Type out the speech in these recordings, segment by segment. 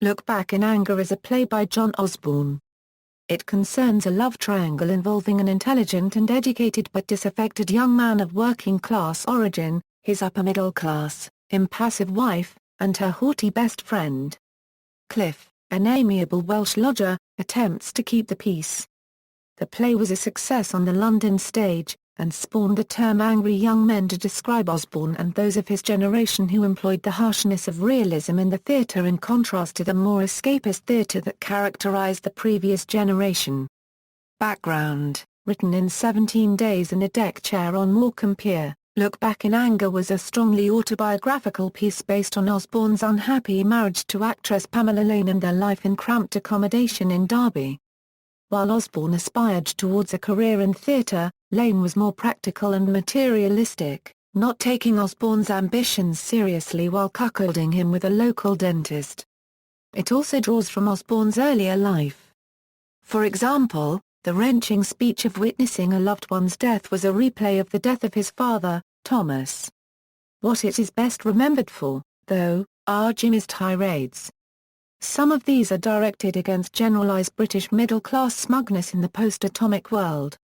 Look Back in Anger is a play by John Osborne. It concerns a love triangle involving an intelligent and educated but disaffected young man of working-class origin, his upper-middle-class, impassive wife, and her haughty best friend. Cliff, an amiable Welsh lodger, attempts to keep the peace. The play was a success on the London stage, and spawned the term angry young men to describe Osborne and those of his generation who employed the harshness of realism in the theatre in contrast to the more escapist theatre that characterized the previous generation. Background: written in 17 days in a deck chair on Morecambe Pier, Look Back in Anger was a strongly autobiographical piece based on Osborne's unhappy marriage to actress Pamela Lane and their life in cramped accommodation in Derby. While Osborne aspired towards a career in theatre, Lane was more practical and materialistic, not taking Osborne's ambitions seriously while cuckolding him with a local dentist. It also draws from Osborne's earlier life. For example, the wrenching speech of witnessing a loved one's death was a replay of the death of his father, Thomas. What it is best remembered for, though, are Jimmy's tirades. Some of these are directed against generalized British middle-class smugness in the post-atomic world.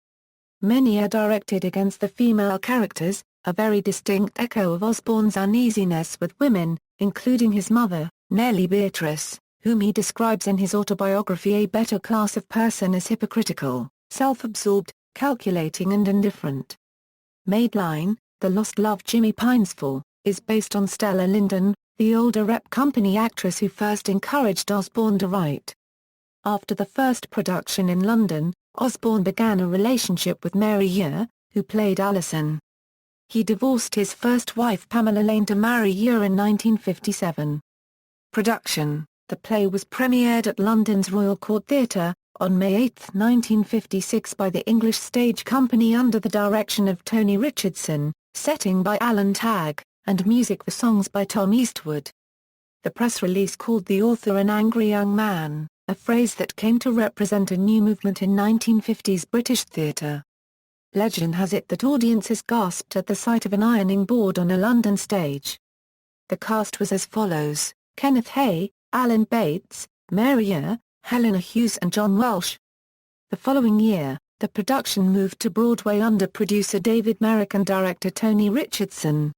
Many are directed against the female characters, a very distinct echo of Osborne's uneasiness with women, including his mother, Nellie Beatrice, whom he describes in his autobiography A Better Class of Person as hypocritical, self-absorbed, calculating and indifferent. Madeline, the lost love Jimmy pines for, is based on Stella Lyndon, the older rep company actress who first encouraged Osborne to write. After the first production in London, Osborne began a relationship with Mary Year, who played Alison. He divorced his first wife Pamela Lane to marry Year in 1957. Production: the play was premiered at London's Royal Court Theatre, on May 8, 1956 by the English Stage Company under the direction of Tony Richardson, setting by Alan Tagg, and music for songs by Tom Eastwood. The press release called the author an angry young man, a phrase that came to represent a new movement in 1950s British theatre. Legend has it that audiences gasped at the sight of an ironing board on a London stage. The cast was as follows: Kenneth Hay, Alan Bates, Mary Year, Helena Hughes and John Welsh. The following year, the production moved to Broadway under producer David Merrick and director Tony Richardson.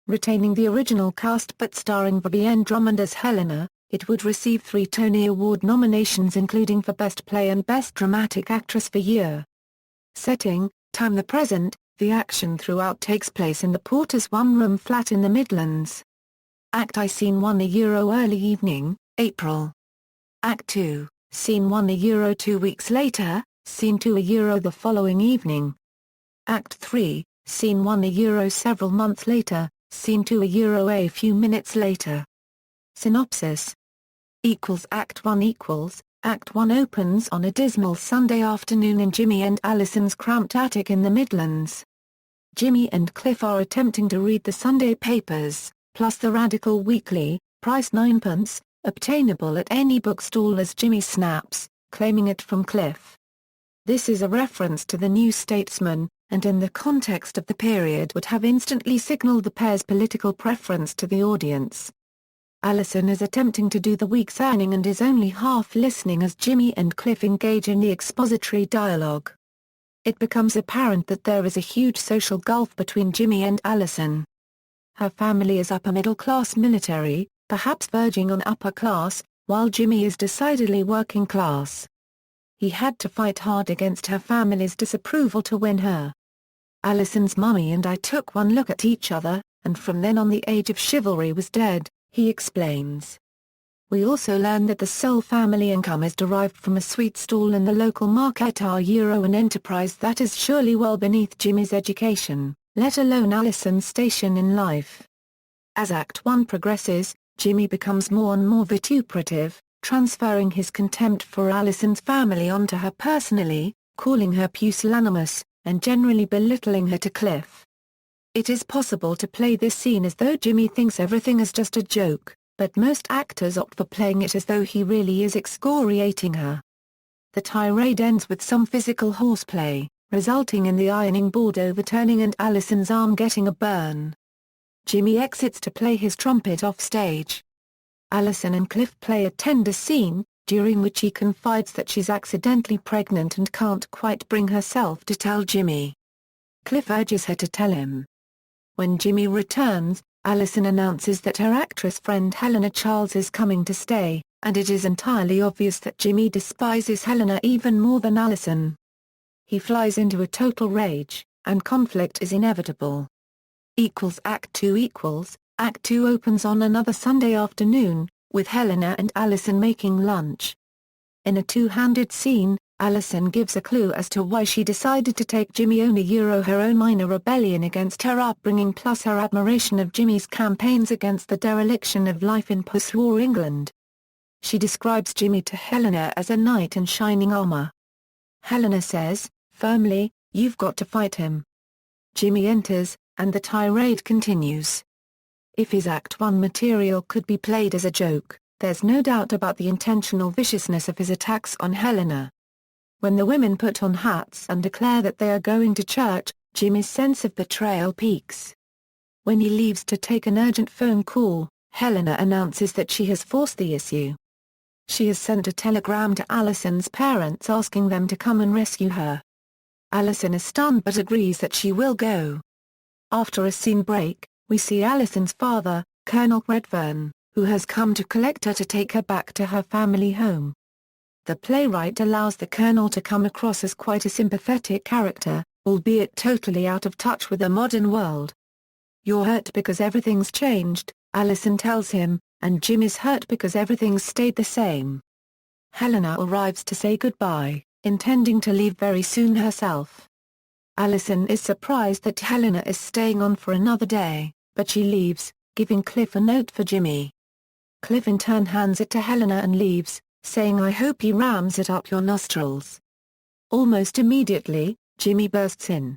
Retaining the original cast but starring Vivienne Drummond as Helena, it would receive 3 Tony Award nominations including for Best Play and Best Dramatic Actress for Year. Setting: time the present, the action throughout takes place in the Porter's one-room flat in the Midlands. Act I Scene 1 early evening, April. Act 2, Scene 1 2 weeks later, Scene 2 the following evening. Act 3, Scene 1 several months later, Scene 2 a few minutes later. Synopsis: Act 1 Act 1 opens on a dismal Sunday afternoon in Jimmy and Alison's cramped attic in the Midlands. Jimmy and Cliff are attempting to read the Sunday papers, plus the Radical Weekly, price 9p, obtainable at any bookstall as Jimmy snaps, claiming it from Cliff. This is a reference to the New Statesman, and in the context of the period would have instantly signaled the pair's political preference to the audience. Alison is attempting to do the week's earning and is only half listening as Jimmy and Cliff engage in the expository dialogue. It becomes apparent that there is a huge social gulf between Jimmy and Alison. Her family is upper-middle-class military, perhaps verging on upper-class, while Jimmy is decidedly working-class. He had to fight hard against her family's disapproval to win her. Alison's mummy and I took one look at each other, and from then on the age of chivalry was dead, he explains. We also learned that the sole family income is derived from a sweet stall in the local market, an enterprise that is surely well beneath Jimmy's education, let alone Alison's station in life. As Act 1 progresses, Jimmy becomes more and more vituperative, transferring his contempt for Alison's family onto her personally, calling her pusillanimous, and generally belittling her to Cliff. It is possible to play this scene as though Jimmy thinks everything is just a joke, but most actors opt for playing it as though he really is excoriating her. The tirade ends with some physical horseplay, resulting in the ironing board overturning and Alison's arm getting a burn. Jimmy exits to play his trumpet off stage. Alison and Cliff play a tender scene, during which he confides that she's accidentally pregnant and can't quite bring herself to tell Jimmy. Cliff urges her to tell him. When Jimmy returns, Alison announces that her actress friend Helena Charles is coming to stay, and it is entirely obvious that Jimmy despises Helena even more than Alison. He flies into a total rage, and conflict is inevitable. Act 2 Act 2 opens on another Sunday afternoon, with Helena and Alison making lunch. In a two-handed scene, Alison gives a clue as to why she decided to take Jimmy on her own minor rebellion against her upbringing plus her admiration of Jimmy's campaigns against the dereliction of life in post-war England. She describes Jimmy to Helena as a knight in shining armor. Helena says, firmly, "You've got to fight him." Jimmy enters, and the tirade continues. If his Act 1 material could be played as a joke, there's no doubt about the intentional viciousness of his attacks on Helena. When the women put on hats and declare that they are going to church, Jimmy's sense of betrayal peaks. When he leaves to take an urgent phone call, Helena announces that she has forced the issue. She has sent a telegram to Alison's parents asking them to come and rescue her. Alison is stunned but agrees that she will go. After a scene break, we see Alison's father, Colonel Redfern, who has come to collect her to take her back to her family home. The playwright allows the Colonel to come across as quite a sympathetic character, albeit totally out of touch with the modern world. "You're hurt because everything's changed," Alison tells him, and Jim is hurt because everything's stayed the same. Helena arrives to say goodbye, intending to leave very soon herself. Alison is surprised that Helena is staying on for another day, but she leaves, giving Cliff a note for Jimmy. Cliff in turn hands it to Helena and leaves, saying, "I hope he rams it up your nostrils." Almost immediately, Jimmy bursts in.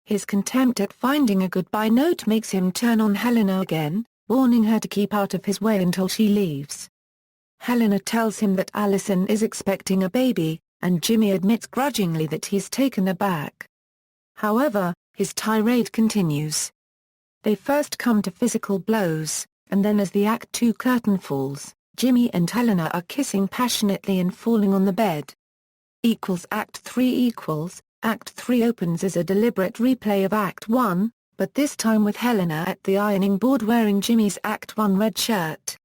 His contempt at finding a goodbye note makes him turn on Helena again, warning her to keep out of his way until she leaves. Helena tells him that Alison is expecting a baby, and Jimmy admits grudgingly that he's taken aback. However, his tirade continues. They first come to physical blows, and then as the Act 2 curtain falls, Jimmy and Helena are kissing passionately and falling on the bed. Act 3 Act 3 opens as a deliberate replay of Act 1, but this time with Helena at the ironing board wearing Jimmy's Act 1 red shirt.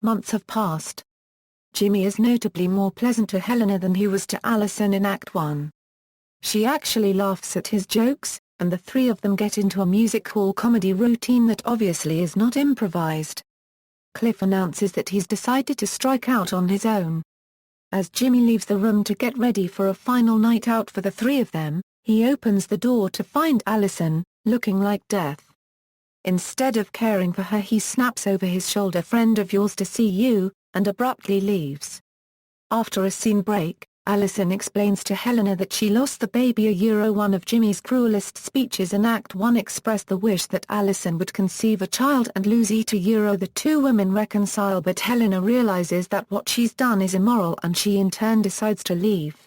Months have passed. Jimmy is notably more pleasant to Helena than he was to Alison in Act 1. She actually laughs at his jokes, and the three of them get into a music hall comedy routine that obviously is not improvised. Cliff announces that he's decided to strike out on his own. As Jimmy leaves the room to get ready for a final night out for the three of them, he opens the door to find Alison, looking like death. Instead of caring for her, he snaps over his shoulder, "Friend of yours to see you," and abruptly leaves. After a scene break, Alison explains to Helena that she lost the baby. One of Jimmy's cruelest speeches in Act 1 expressed the wish that Alison would conceive a child and lose it. The two women reconcile, but Helena realizes that what she's done is immoral and she in turn decides to leave.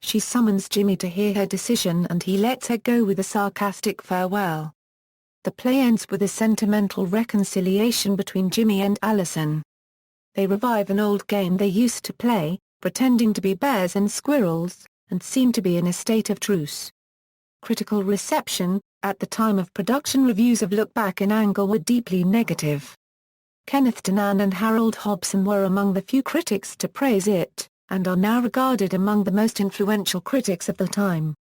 She summons Jimmy to hear her decision and he lets her go with a sarcastic farewell. The play ends with a sentimental reconciliation between Jimmy and Alison. They revive an old game they used to play, pretending to be bears and squirrels, and seem to be in a state of truce. Critical reception. At the time of production, reviews of Look Back in Anger were deeply negative. Kenneth Danan and Harold Hobson were among the few critics to praise it, and are now regarded among the most influential critics of the time.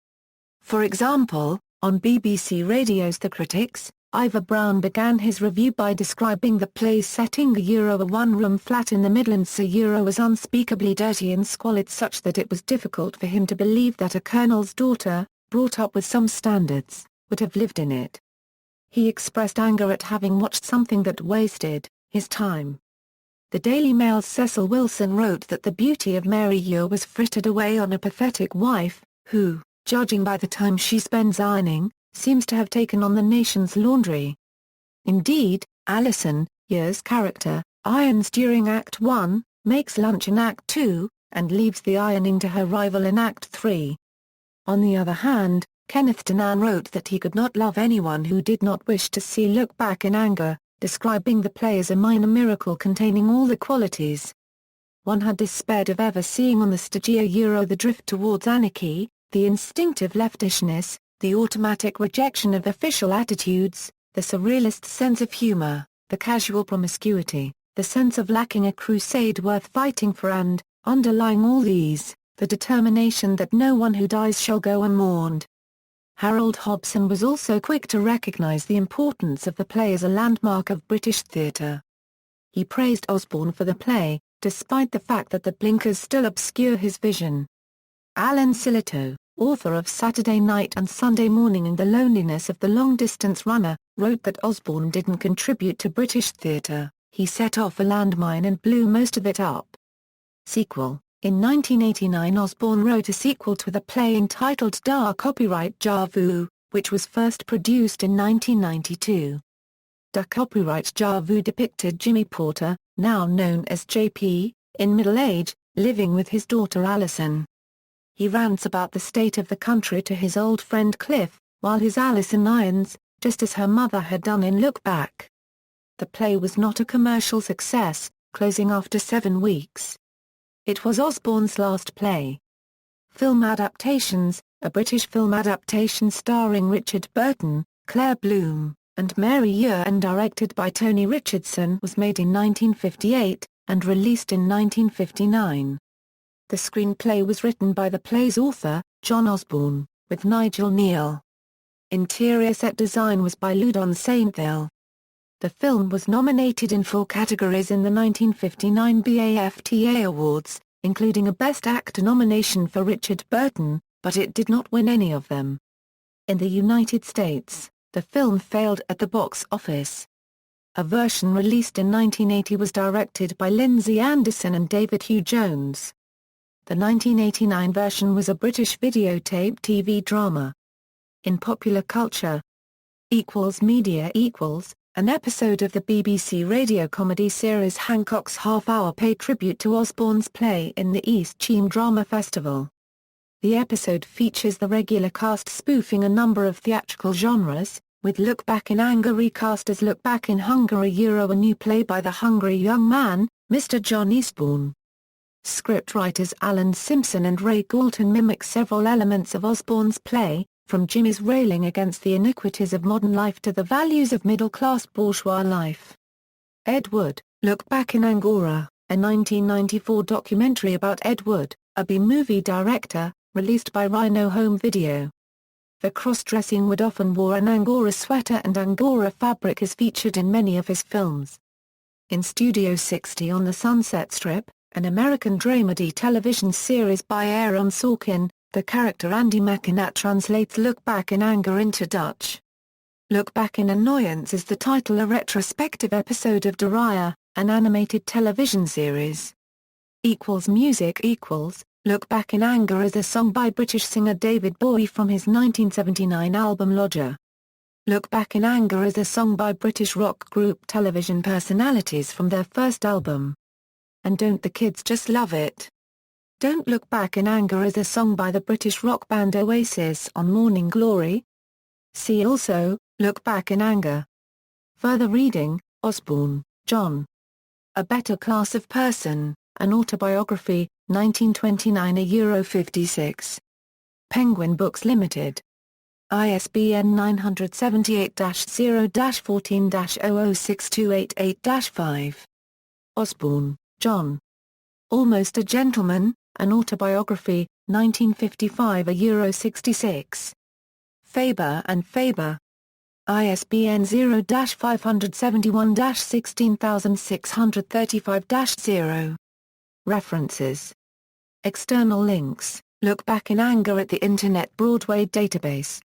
For example, on BBC Radio's The Critics, Ivor Brown began his review by describing the play's setting, a one-room flat in the Midlands, was unspeakably dirty and squalid, such that it was difficult for him to believe that a colonel's daughter, brought up with some standards, would have lived in it. He expressed anger at having watched something that wasted his time. The Daily Mail's Cecil Wilson wrote that the beauty of Mary Ure was frittered away on a pathetic wife, who, judging by the time she spends ironing, seems to have taken on the nation's laundry. Indeed, Alison, Ure's character, irons during Act 1, makes lunch in Act 2, and leaves the ironing to her rival in Act 3. On the other hand, Kenneth Danan wrote that he could not love anyone who did not wish to see Look Back in Anger, describing the play as a minor miracle containing all the qualities one had despaired of ever seeing on the stage. The drift towards anarchy, the instinctive leftishness, the automatic rejection of official attitudes, the surrealist sense of humor, the casual promiscuity, the sense of lacking a crusade worth fighting for and, underlying all these, the determination that no one who dies shall go unmourned. Harold Hobson was also quick to recognize the importance of the play as a landmark of British theatre. He praised Osborne for the play, despite the fact that the blinkers still obscure his vision. Alan Sillitoe, author of Saturday Night and Sunday Morning and The Loneliness of the Long-Distance Runner, wrote that Osborne didn't contribute to British theatre, he set off a landmine and blew most of it up. Sequel. In 1989 Osborne wrote a sequel to the play entitled Da Copyright Ja Vu, which was first produced in 1992. Da Copyright Ja Vu depicted Jimmy Porter, now known as JP, in middle age, living with his daughter Alison. He rants about the state of the country to his old friend Cliff, while his Alison irons, just as her mother had done in Look Back. The play was not a commercial success, closing after 7 weeks. It was Osborne's last play. Film adaptations. A British film adaptation starring Richard Burton, Claire Bloom, and Mary Ure and directed by Tony Richardson was made in 1958, and released in 1959. The screenplay was written by the play's author, John Osborne, with Nigel Neal. Interior set design was by Loudon Saintville. The film was nominated in 4 categories in the 1959 BAFTA Awards, including a Best Actor nomination for Richard Burton, but it did not win any of them. In the United States, the film failed at the box office. A version released in 1980 was directed by Lindsay Anderson and David Hugh Jones. The 1989 version was a British videotape TV drama. In popular culture, Media an episode of the BBC radio comedy series Hancock's Half Hour paid tribute to Osborne's play in the East Cheam Drama Festival. The episode features the regular cast spoofing a number of theatrical genres, with Look Back in Anger recast as Look Back in Hunger, a new play by the hungry young man, Mr. John Osborne. Scriptwriters Alan Simpson and Ray Galton mimic several elements of Osborne's play, from Jimmy's railing against the iniquities of modern life to the values of middle-class bourgeois life. Ed Wood, Look Back in Angora, a 1994 documentary about Ed Wood, a B-movie director, released by Rhino Home Video. The cross-dressing Wood often wore an Angora sweater, and Angora fabric is featured in many of his films. In Studio 60 on the Sunset Strip, an American dramedy television series by Aaron Sorkin, the character Andy McInat translates Look Back in Anger into Dutch. Look Back in Annoyance is the title a retrospective episode of Daria, an animated television series. Music Look Back in Anger is a song by British singer David Bowie from his 1979 album Lodger. Look Back in Anger is a song by British rock group Television Personalities from their first album. And Don't the Kids Just Love It? Don't Look Back in Anger is a song by the British rock band Oasis on Morning Glory. See also, Look Back in Anger. Further reading, Osborne, John. A Better Class of Person, An Autobiography, 1929 €56. Penguin Books Limited. ISBN 978-0-14-006288-5. Osborne, John. Almost a Gentleman, An Autobiography, 1955 €66. Faber and Faber. ISBN 0-571-16635-0. References. External links, Look Back in Anger at the Internet Broadway Database.